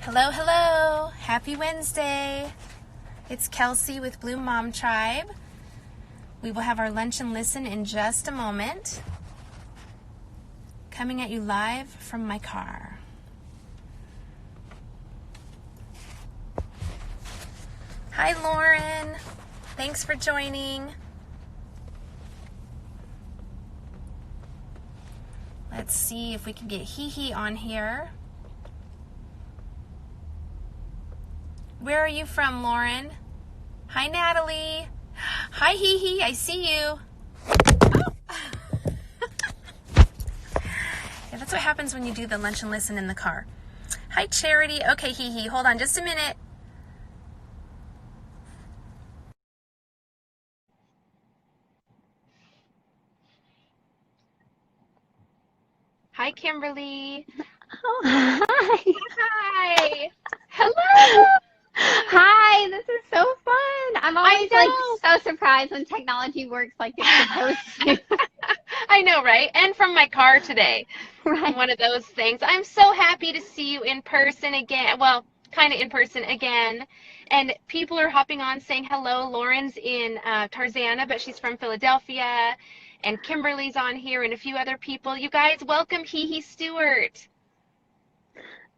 Hello, hello. Happy Wednesday. It's Kelsey with Blue Mom Tribe. We will have our lunch and listen in just a moment. Coming at you live from my car. Hi, Lauren. Thanks for joining. Let's see if we can get HeHe on here. Where are you from, Lauren? Hi, Natalie. Hi, HeHe. I see you. Oh. Yeah, that's what happens when you do the lunch and listen in the car. Hi, Charity. Okay, HeHe, hold on just a minute. Hi, Kimberly. Oh, hi. Hi. Hello. Hi, this is so fun. I'm always I so surprised when technology works like it's supposed to. I know, right? And from my car today. Right. One of those things. I'm so happy to see you in person again. Well, kind of in person again. And people are hopping on saying hello. Lauren's in Tarzana, but she's from Philadelphia. And Kimberly's on here and a few other people. You guys, welcome HeHe Stewart.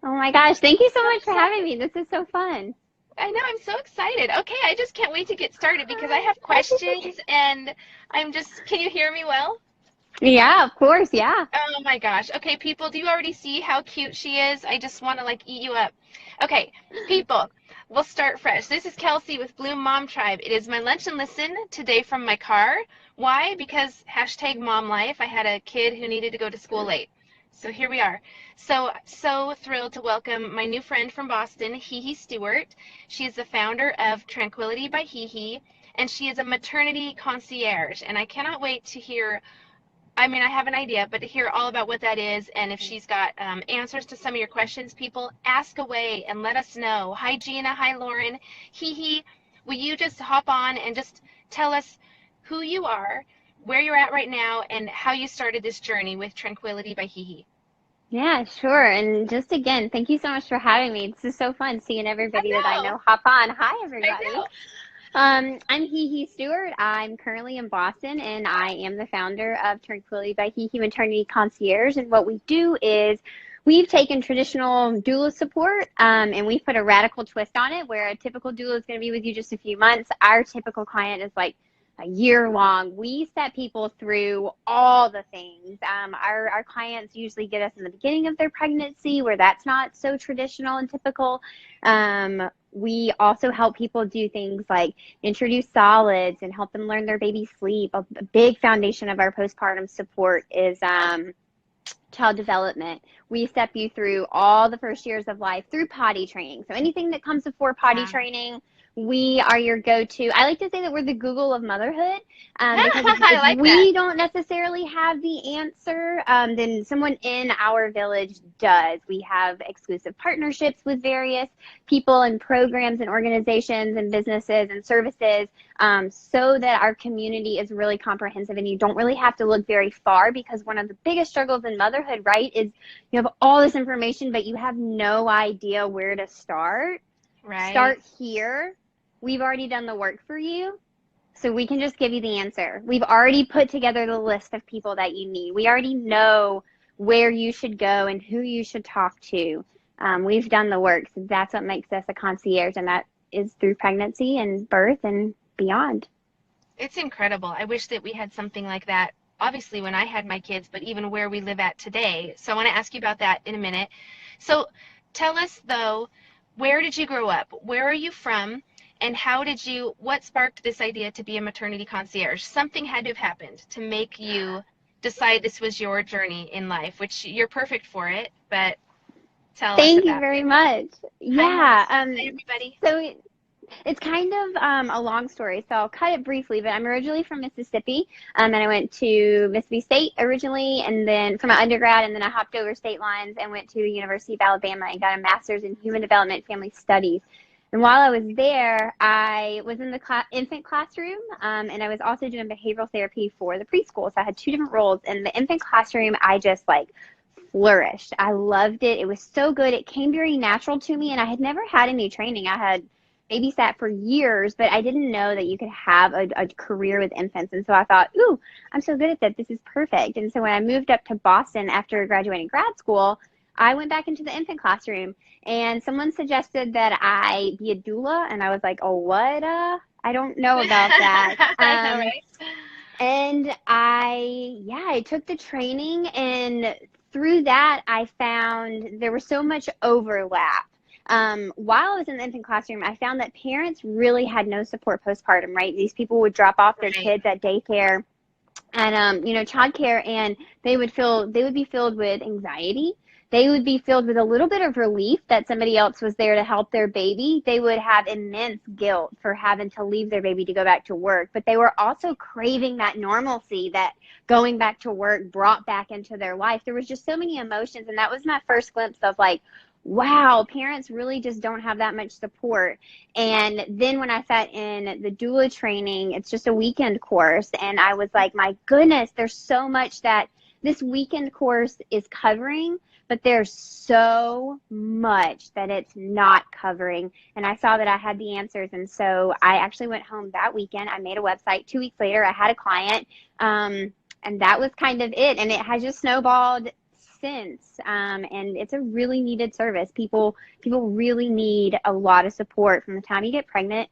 Oh my gosh, thank you so much for having me. This is so fun. I know, I'm so excited. Okay, I just can't wait to get started because I have questions and can you hear me well? Yeah, of course, yeah. Oh my gosh. Okay, people, do you already see how cute she is? I just want to eat you up. Okay, people, we'll start fresh. This is Kelsey with Bloom Mom Tribe. It is my lunch and listen today from my car. Why? Because hashtag mom life. I had a kid who needed to go to school late. So here we are. So thrilled to welcome my new friend from Boston, HeHe Stewart. She is the founder of Tranquility by HeHe, and she is a maternity concierge. And I cannot wait to hear I have an idea, but to hear all about what that is and if she's got answers to some of your questions, people, ask away and let us know. Hi, Gina. Hi, Lauren. HeHe, will you just hop on and just tell us who you are, where you're at right now, and how you started this journey with Tranquility by HeHe? Yeah, sure. And just again, thank you so much for having me. This is so fun seeing I everybody that I know. know hop on. Hi, I everybody. know. I'm HeHe Stewart. I'm currently in Boston, and I am the founder of Tranquility by HeHe Maternity Concierge. And what we do is we've taken traditional doula support, and we've put a radical twist on it, where a typical doula is going to be with you just a few months. Our typical client is like a year long. We set people through all the things. Our clients usually get us in the beginning of their pregnancy, where that's not so traditional and typical. We also help people do things like introduce solids and help them learn their baby sleep. A big foundation of our postpartum support is child development. We step you through all the first years of life through potty training. So anything that comes before potty training, we are your go-to. I like to say that we're the Google of motherhood, because I if like we that. don't necessarily have the answer, then someone in our village does. We have exclusive partnerships with various people and programs and organizations and businesses and services, so that our community is really comprehensive and you don't really have to look very far, because one of the biggest struggles in motherhood, right, is you have all this information, but you have no idea where to start. Right. Start here. We've already done the work for you, so we can just give you the answer. We've already put together the list of people that you need. We already know where you should go and who you should talk to. We've done the work, so that's what makes us a concierge, and that is through pregnancy and birth and beyond. It's incredible. I wish that we had something like that, obviously, when I had my kids, but even where we live at today. So I want to ask you about that in a minute. So tell us, though, where did you grow up? Where are you from? And what sparked this idea to be a maternity concierge? Something had to have happened to make you decide this was your journey in life, which you're perfect for it, but tell us Thank you about very it. much. Hi, Yeah. Melissa. Hi, everybody. So it's kind of a long story, so I'll cut it briefly, but I'm originally from Mississippi, and I went to Mississippi State originally, and then for my undergrad, and then I hopped over state lines and went to the University of Alabama and got a master's in human development and family studies. And while I was there, I was in the infant classroom, and I was also doing behavioral therapy for the preschool. So I had two different roles. In the infant classroom, I just flourished. I loved it. It was so good. It came very natural to me, and I had never had any training. I had babysat for years, but I didn't know that you could have a career with infants. And so I thought, ooh, I'm so good at that. This is perfect. And so when I moved up to Boston after graduating grad school, I went back into the infant classroom, and someone suggested that I be a doula. And I was like, oh, what? I don't know about that. I know, right? And I took the training, and through that, I found there was so much overlap. While I was in the infant classroom, I found that parents really had no support postpartum, right? These people would drop off their Right. kids at daycare and, childcare, and they would be filled with anxiety. They would be filled with a little bit of relief that somebody else was there to help their baby. They would have immense guilt for having to leave their baby to go back to work, but they were also craving that normalcy that going back to work brought back into their life. There was just so many emotions, and that was my first glimpse of like, wow, parents really just don't have that much support. And then when I sat in the doula training, it's just a weekend course, and I was like, my goodness, there's so much that this weekend course is covering, but there's so much that it's not covering. And I saw that I had the answers. And so I actually went home that weekend. I made a website. 2 weeks later, I had a client. And that was kind of it. And it has just snowballed since. And it's a really needed service. People really need a lot of support from the time you get pregnant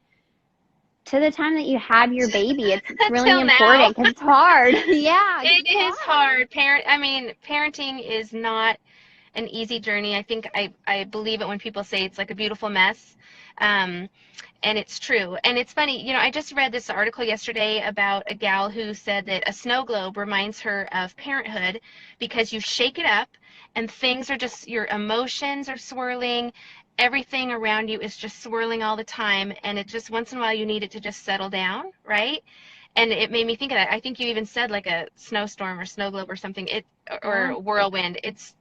to the time that you have your baby. It's really Until now. important because it's hard. Yeah, It it's is hard. Parenting is not an easy journey. I think I believe it when people say it's like a beautiful mess. Um, and it's true. And it's funny, I just read this article yesterday about a gal who said that a snow globe reminds her of parenthood because you shake it up and things are just, your emotions are swirling. Everything around you is just swirling all the time. And it just, once in a while, you need it to just settle down, right? And it made me think of that. I think you even said like a snowstorm or snow globe or something, or Yeah. whirlwind.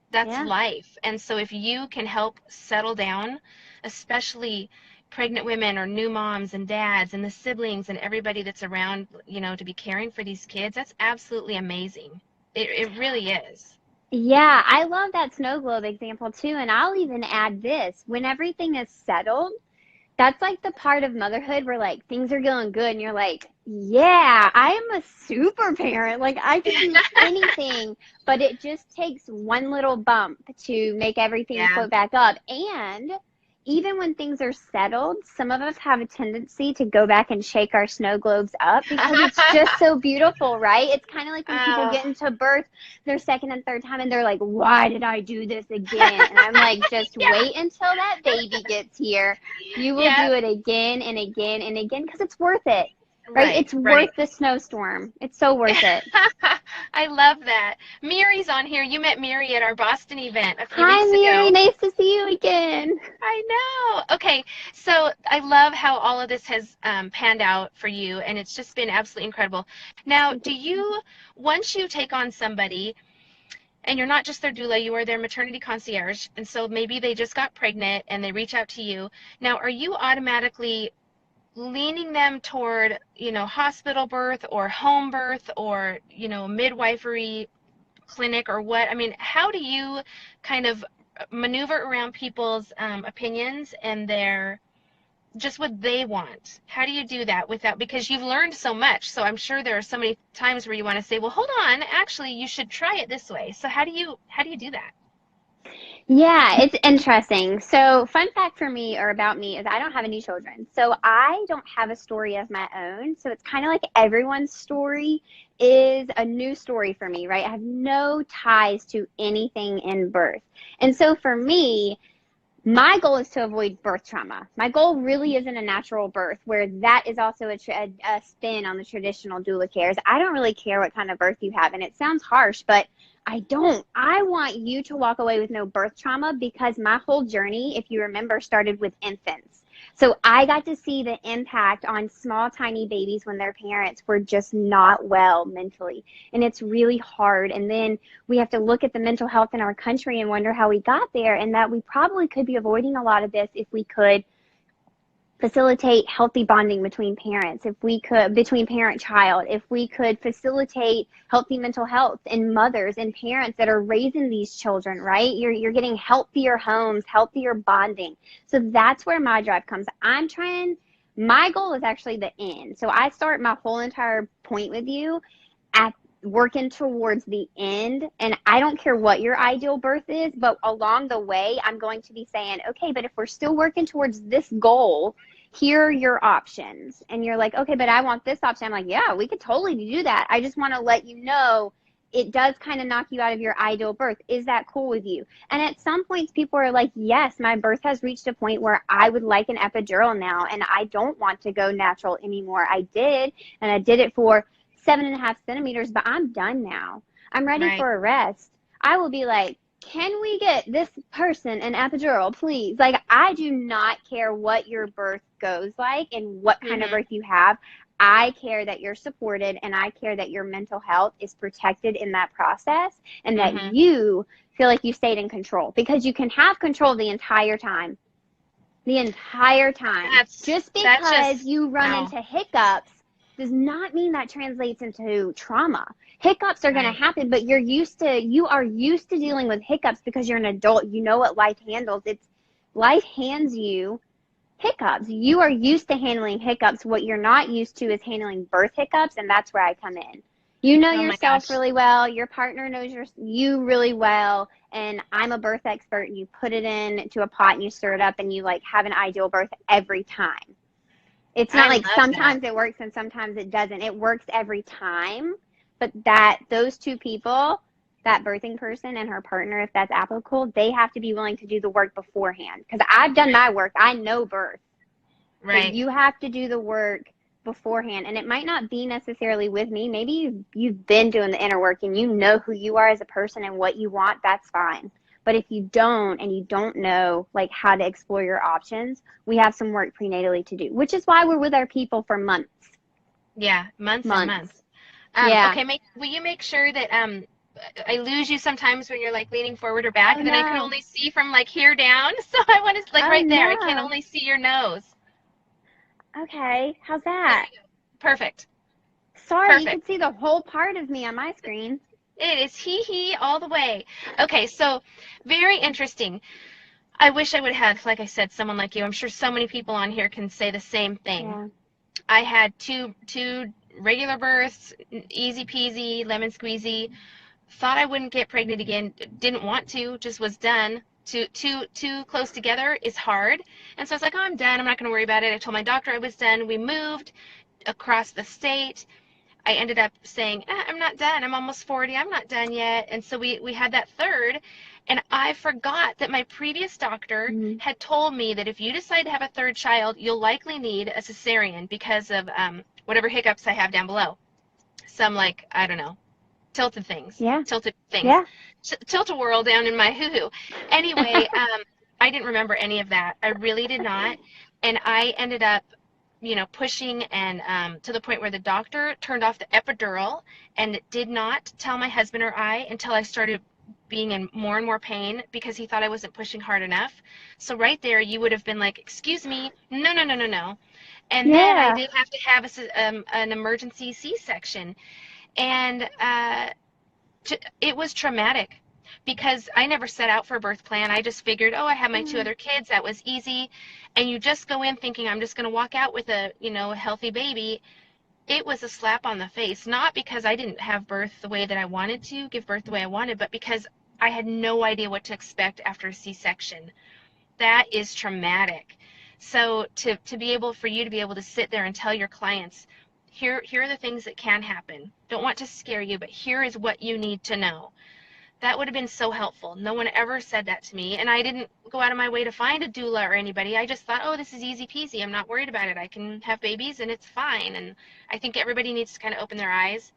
That's Yeah. life. And so if you can help settle down, especially pregnant women or new moms and dads and the siblings and everybody that's around, to be caring for these kids, that's absolutely amazing. It really is. Yeah, I love that snow globe example too. And I'll even add this. When everything is settled, that's like the part of motherhood where like things are going good and you're like, yeah, I am a super parent. Like I can do anything, but it just takes one little bump to make everything Yeah. float back up. And even when things are settled, some of us have a tendency to go back and shake our snow globes up because it's just so beautiful, right? It's kind of like when people Oh. get into birth their second and third time and they're like, why did I do this again? And I'm like, just Yeah. wait until that baby gets here. You will Yeah. do it again and again and again because it's worth it, right? Right. It's Right. worth the snowstorm. It's so worth it. I love that. Miri's on here. You met Miri at our Boston event a few Hi, weeks Mary. ago. Nice to see you again. I know. Okay, so I love how all of this has panned out for you, and it's just been absolutely incredible. Now, Thank you. once you take on somebody, and you're not just their doula, you are their maternity concierge, and so maybe they just got pregnant and they reach out to you. Now, are you automatically leaning them toward, hospital birth or home birth or, midwifery clinic or what? I mean, how do you kind of maneuver around people's opinions and their just what they want? How do you do that without, because you've learned so much. So I'm sure there are so many times where you want to say, well, hold on, actually, you should try it this way. So how do you do that? Yeah, it's interesting. So, fun fact for me or about me is I don't have any children. So, I don't have a story of my own. So, it's kind of like everyone's story is a new story for me, right? I have no ties to anything in birth. And so, for me, my goal is to avoid birth trauma. My goal really isn't a natural birth, where that is also a spin on the traditional doula cares. I don't really care what kind of birth you have, and it sounds harsh, but I don't. I want you to walk away with no birth trauma because my whole journey, if you remember, started with infants. So I got to see the impact on small, tiny babies when their parents were just not well mentally. And it's really hard. And then we have to look at the mental health in our country and wonder how we got there, and that we probably could be avoiding a lot of this if we could facilitate healthy bonding between parents, if we could, between parent child, if we could facilitate healthy mental health in mothers and parents that are raising these children, right? You're getting healthier homes, healthier bonding. So that's where my drive comes. My goal is actually the end. So I start my whole entire point with you at working towards the end. And I don't care what your ideal birth is, but along the way, I'm going to be saying, okay, but if we're still working towards this goal, here are your options. And you're like, okay, but I want this option. I'm like, yeah, we could totally do that. I just want to let you know it does kind of knock you out of your ideal birth. Is that cool with you? And at some points, people are like, yes, my birth has reached a point where I would like an epidural now, and I don't want to go natural anymore. I did, and I did it for 7.5 centimeters, but I'm done now. I'm ready Right. for a rest. I will be like, can we get this person an epidural, please? Like, I do not care what your birth goes like and what kind of Mm-hmm. birth you have. I care that you're supported, and I care that your mental health is protected in that process, and that Mm-hmm. you feel like you stayed in control, because you can have control the entire time. The entire time. Just That's because just you run wow. into hiccups does not mean that translates into trauma. Hiccups are going to Right. happen, but you are used to dealing with hiccups because you're an adult. You know what life handles. Life hands you hiccups. You are used to handling hiccups. What you're not used to is handling birth hiccups, and that's where I come in. You know Oh my yourself gosh. really well. Your partner knows you really well, and I'm a birth expert. And you put it into a pot and you stir it up, and you like have an ideal birth every time. It's not I like love that. sometimes it works and sometimes it doesn't. It works every time. But those two people, that birthing person and her partner, if that's applicable, they have to be willing to do the work beforehand. Because I've done Right. my work. I know birth. So Right. you have to do the work beforehand. And it might not be necessarily with me. Maybe you've been doing the inner work and you know who you are as a person and what you want. That's fine. But if you don't, and you don't know like how to explore your options, we have some work prenatally to do, which is why we're with our people for months. Yeah, months and Months. months. Yeah. Okay, will you make sure that I lose you sometimes when you're like leaning forward or back, Oh and then I can no. only see from like here down. So I want to like Oh right there. I can no. only see your nose. Okay. How's There that? you go. Perfect. Sorry, you Perfect. could see the whole part of me on my screen. It is HeHe all the way. Okay, so very interesting. I wish I would have, like I said, someone like you. I'm sure so many people on here can say the same thing. Yeah. I had two regular births, easy peasy, lemon squeezy. Thought I wouldn't get pregnant again. Didn't want to. Just was done. Too close together is hard. And so I was like, oh, I'm done. I'm not going to worry about it. I told my doctor I was done. We moved across the state. I ended up saying, I'm not done. I'm almost 40. I'm not done yet. And so we had that third. And I forgot that my previous doctor Mhm. had told me that if you decide to have a third child, you'll likely need a cesarean because of whatever hiccups I have down below. Some like, I don't know, tilted things, Yeah. tilted things, Yeah. tilt-a-whirl down in my hoo-hoo. Anyway, I didn't remember any of that. I really did not. And I ended up, pushing and to the point where the doctor turned off the epidural and did not tell my husband or I until I started being in more and more pain because he thought I wasn't pushing hard enough. So right there, you would have been like, excuse me, no, no, no, no, no. And then I Yeah. did have to have an emergency C-section. And it was traumatic because I never set out for a birth plan. I just figured, oh, I have my two Yeah. other kids. That was easy. And you just go in thinking I'm just going to walk out with a healthy baby. It was a slap on the face, not because I didn't have birth the way that I wanted to, give birth the way I wanted, but because I had no idea what to expect after a C-section. That is traumatic. So to be able for you to be able to sit there and tell your clients, here are the things that can happen. Don't want to scare you, but here is what you need to know. That would have been so helpful. No one ever said that to me, and I didn't go out of my way to find a doula or anybody. I just thought, oh, this is easy peasy. I'm not worried about it. I can have babies and it's fine. And I think everybody needs to kind of open their eyes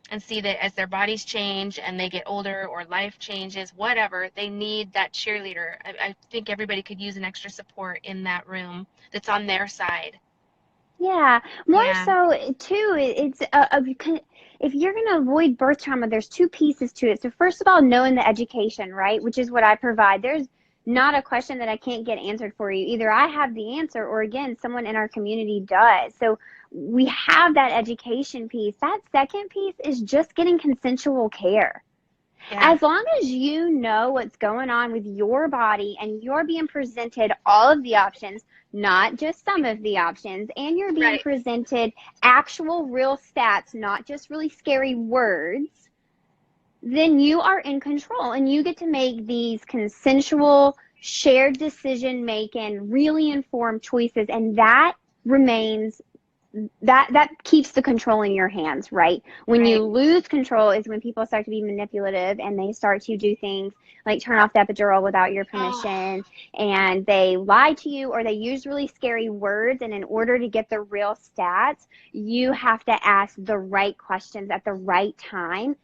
and see that as their bodies change and they get older or life changes, whatever, they need that cheerleader. I think everybody could use an extra support in that room that's on their side. Yeah, more Yeah. so too. It's if you're going to avoid birth trauma, there's two pieces to it. So first of all, knowing the education, right, which is what I provide. not a question that I can't get answered for you. Either I have the answer or, again, someone in our community does. So we have that education piece. That second piece is just getting consensual care. Yeah. As long as you know what's going on with your body and you're being presented all of the options, not just some of the options, and you're being Right. presented actual real stats, not just really scary words, then you are in control and you get to make these consensual, shared decision making, really informed choices, and that remains that keeps the control in your hands, right? When Right. you lose control is when people start to be manipulative and they start to do things like turn off the epidural without your Oh, permission, and they lie to you or they use really scary words, and in order to get the real stats, you have to ask the right questions at the right time.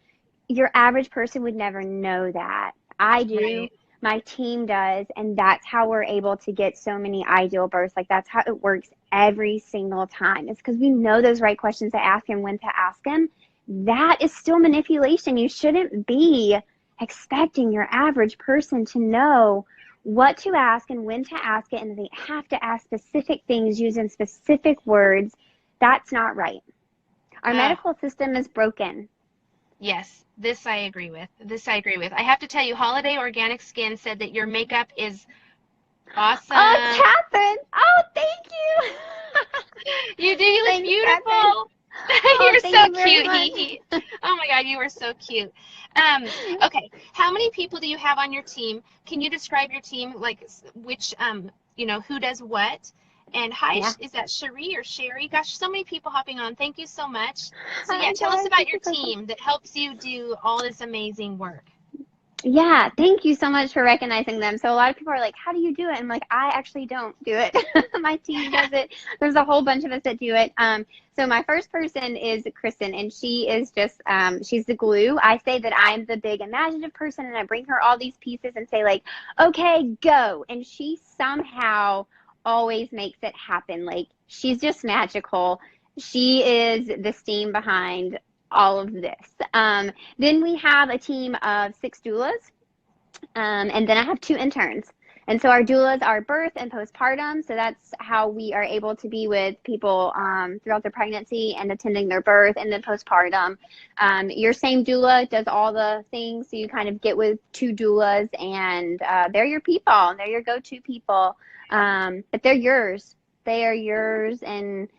Your average person would never know that. I do. right. My team does. And that's how we're able to get so many ideal births. Like, that's how it works every single time. It's because we know those right questions to ask and when to ask them. That is still manipulation. You shouldn't be expecting your average person to know what to ask and when to ask it, and they have to ask specific things using specific words. That's not right. Our Oh, medical system is broken. yes. This I agree with. This I agree with. I have to tell you, Holiday Organic Skin said that your makeup is Oh, awesome. Catherine. Oh, thank you. You do. You look Thanks, Catherine. beautiful. Oh, You're thank so you very cute, much. HeHe. Oh my God, you are so cute. Okay. How many people do you have on your team? Can you describe your team, like which, who does what? And hi, Yeah. is that Cherie or Sherry? Gosh, so many people hopping on. Thank you so much. So yeah, Hi, tell us guys. about This your is so fun. team that helps you do all this amazing work. Yeah, thank you so much for recognizing them. So a lot of people are like, how do you do it? I'm like, I actually don't do it. My team does it. There's a whole bunch of us that do it. So my first person is Kristen, and she is just, she's the glue. I say that I'm the big imaginative person, and I bring her all these pieces and say like, okay, go. And she somehow always makes it happen. Like, she's just magical. She is the steam behind all of this. Then we have a team of 6 doulas, and then I have 2 interns. And so our doulas are birth and postpartum. So that's how we are able to be with people throughout their pregnancy and attending their birth, and then postpartum. Your same doula does all the things. So you kind of get with 2 doulas, and they're your people. They're your go-to people. But they're yours. They are yours. And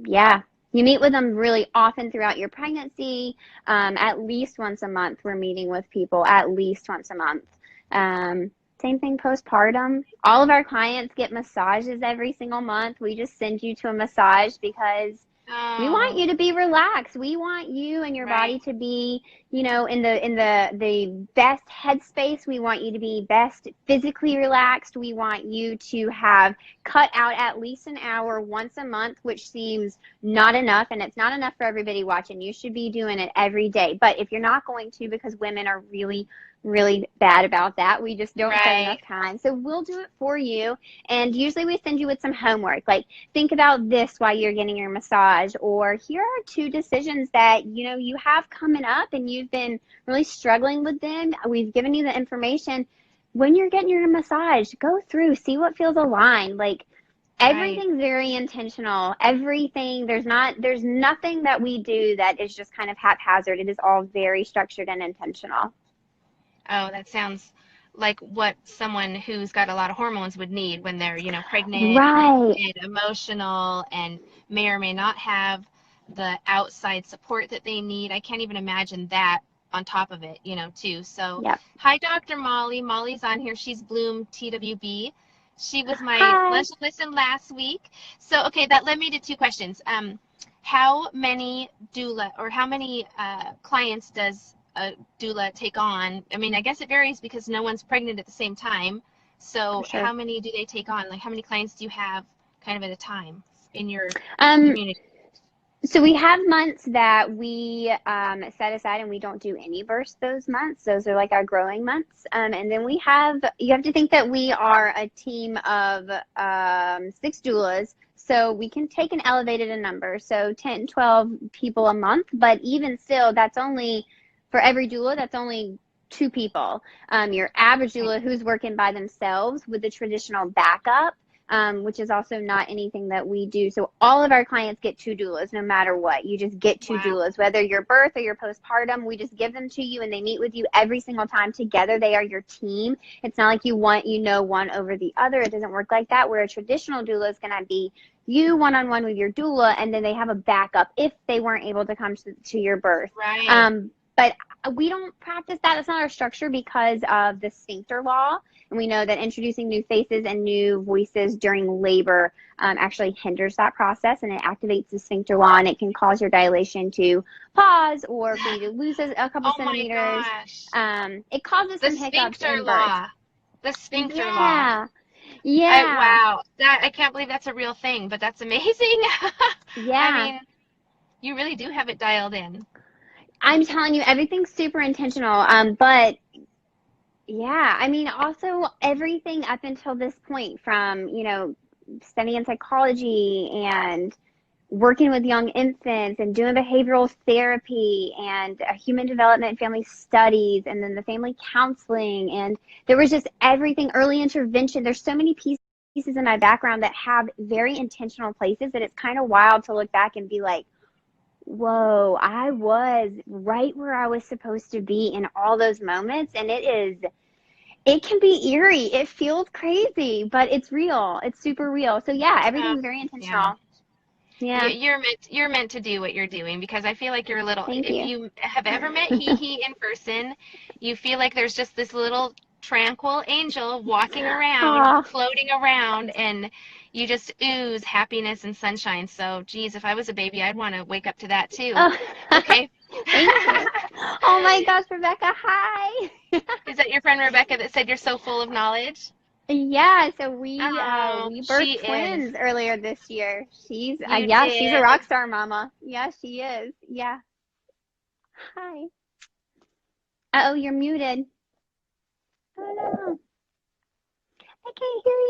yeah, you meet with them really often throughout your pregnancy. At least once a month, we're meeting with people, at least once a month. Um, Same thing postpartum. All of our clients get massages every single month. We just send you to a massage because we want Oh, you to be relaxed. We want you and your right. body to be, in the best headspace. We want you to be best physically relaxed. We want you to have cut out at least an hour once a month, which seems not enough, and it's not enough for everybody watching. You should be doing it every day. But if you're not going to, because women are really bad about that, we just don't set enough Right. time. So we'll do it for you. And usually we send you with some homework, like think about this while you're getting your massage, or here are 2 decisions that you have coming up and you've been really struggling with them. We've given you the information. When you're getting your massage, go through, see what feels aligned. Like, Right. everything's very intentional. Everything, there's nothing that we do that is just kind of haphazard. It is all very structured and intentional. Oh, that sounds like what someone who's got a lot of hormones would need when they're, pregnant Right. and emotional and may or may not have the outside support that they need. I can't even imagine that on top of it, too. So, Yep. hi, Dr. Molly. Molly's on here. She's Bloom TWB. She was my Hi. lunch listen last week. So, okay, that led me to 2 questions. How many doula or how many clients does a doula take on? I mean, I guess it varies because no one's pregnant at the same time. For So how sure. many do they take on? Like how many clients do you have kind of at a time in your Um, community? So we have months that we set aside and we don't do any births those months. Those are like our growing months. And then you have to think that we are a team of 6 doulas. So we can take an elevated a number. So 10, 12 people a month. But even still, that's only, for every doula, that's only two people. Your average doula who's working by themselves with the traditional backup, which is also not anything that we do. So all of our clients get two doulas no matter what. You just get two Wow. doulas, whether you're birth or you're postpartum. We just give them to you and they meet with you every single time together. They are your team. It's not like you want, one over the other. It doesn't work like that, where a traditional doula is going to be you one-on-one with your doula, and then they have a backup if they weren't able to come to your birth. Right. But we don't practice that. That's not our structure because of the sphincter law. And we know that introducing new faces and new voices during labor actually hinders that process, and it activates the sphincter law, and it can cause your dilation to pause or for you to lose a couple Oh my centimeters. gosh. It causes The some hiccups sphincter in birth. law. The sphincter law. Yeah. Yeah. Wow. I can't believe that's a real thing, but that's amazing. I Yeah. mean, you really do have it dialed in. I'm telling you, everything's super intentional. But yeah, I mean, also everything up until this point from, studying psychology and working with young infants and doing behavioral therapy and human development family studies and then the family counseling. And there was just everything, early intervention. There's so many pieces in my background that have very intentional places that it's kind of wild to look back and be like, whoa, I was right where I was supposed to be in all those moments. And it can be eerie. It feels crazy, but it's real. It's super real. So yeah, Oh, everything's very yeah. intentional. Yeah. You're meant to do what you're doing, because I feel like you're a little, Thank if you. you have ever met HeHe in person, you feel like there's just this little tranquil angel walking around, Oh, floating around, and you just ooze happiness and sunshine. So, geez, if I was a baby, I'd want to wake up to that too. oh. Okay. Thank you. Oh my gosh, Rebecca, hi. Is that your friend Rebecca that said you're so full of knowledge? Yeah, so we Oh, we birthed she is. twins earlier this year. She's You yeah, she's a did. rock star mama. Yeah, she is. Yeah. Hi. Uh-oh, you're muted. Oh no. I can't hear you.